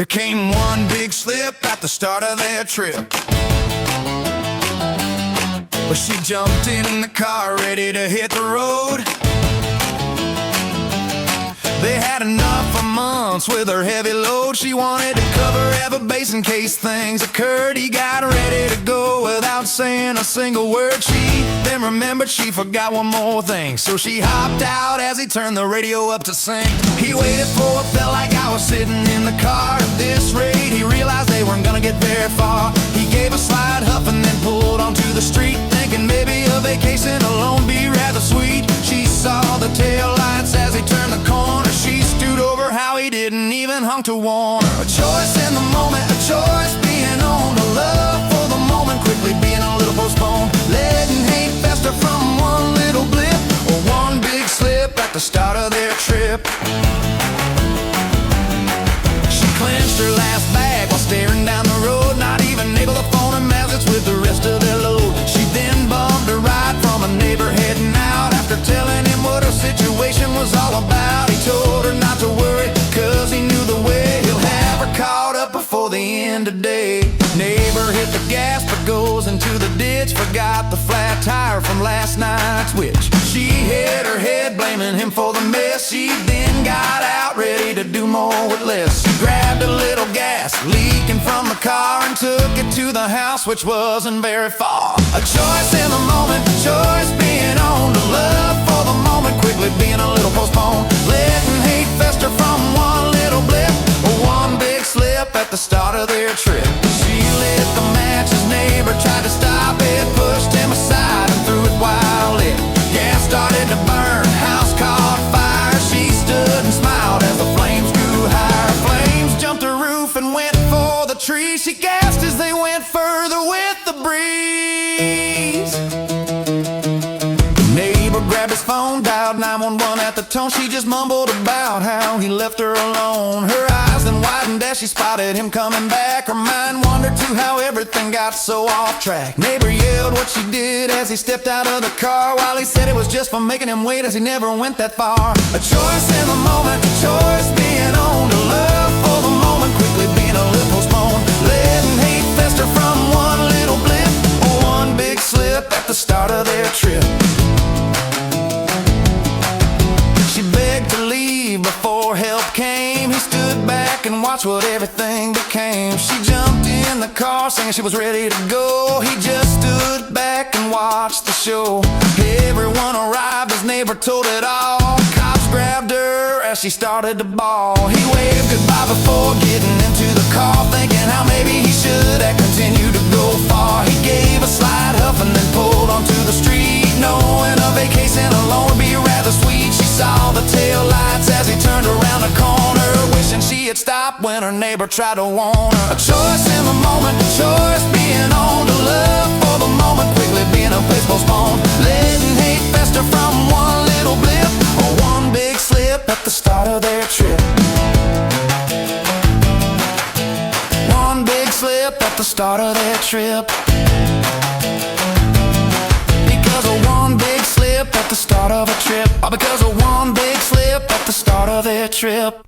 There came one big slip at the start of their trip. Well, she jumped in the car, ready to hit the road. They had enough for months with her heavy load. She wanted to cover every base in case things occurred. He got ready to go without saying a single word. She then remembered she forgot one more thing, so she hopped out as he turned the radio up to sing. He waited for what felt like I was sitting in the car. At this rate, he realized they weren't gonna get very far. He gave a slight huff and then pulled onto the street, thinking maybe a vacation alone be rather sweet. She saw the taillights as he turned the corner. She stewed over how he didn't even honk to warn her. A choice in the moment, a choice being owned. A love for the moment, quickly being a little postponed. Letting hate fester from one little blip, or one big slip at the start of their trip. She clenched her last bag while staring down the road, not even able to phone a message with the rest of their load. She then bummed a ride from a neighbor heading out. After telling him what her situation was all about, he told her not to worry, cause he knew the way he'll have her caught up before the end of day. Neighbor hit the gas but goes into the ditch, forgot the flat tire from last night's witch. She hit her head blaming him for the mess. She then got out ready to do more with less. She grabbed a little gas leaking from the car and took it to the house, which wasn't very far. A choice in the moment, a choice being owned. A love for the moment, quickly being a little postponed. Letting hate fester from one little blip, or one big slip at the start of their trip. She lit the match, his neighbor tried to stop it, pushed him aside and threw it while lit. Gas started to burn, house caught fire. She stood and smiled as the flames grew higher. Flames jumped the roof and went for the tree. She gasped as they went further with the breeze. Grabbed his phone, dialed 911 at the tone. She just mumbled about how he left her alone. Her eyes then widened as she spotted him coming back. Her mind wandered to how everything got so off track. Neighbor yelled what she did as he stepped out of the car, while he said it was just for making him wait as he never went that far. A choice in the moment, a choice being owned. A love for the moment, quickly being a little postponed. Letting hate fester from one little blip, or one big slip at the start of their trip. Before help came, he stood back and watched what everything became. She jumped in the car saying she was ready to go. He just stood back and watched the show. Everyone arrived, his neighbor told it all. Cops grabbed her as she started to bawl. He waved goodbye before getting into the car, thinking how maybe he should have continued to go far. He gave a slight huff and then pulled onto the street, knowing a vacation alone would be rather sweet. She saw the tail lights as he turned around the corner, wishing she had stopped when her neighbor tried to warn her. A choice in the moment, a choice being owned. A love for the moment, quickly being a place postponed. Letting hate fester from one little blip, or one big slip at the start of their trip. One big slip at the start of their trip. Because of one big slip at the start of a trip. Or because of one big slip at the start of their trip.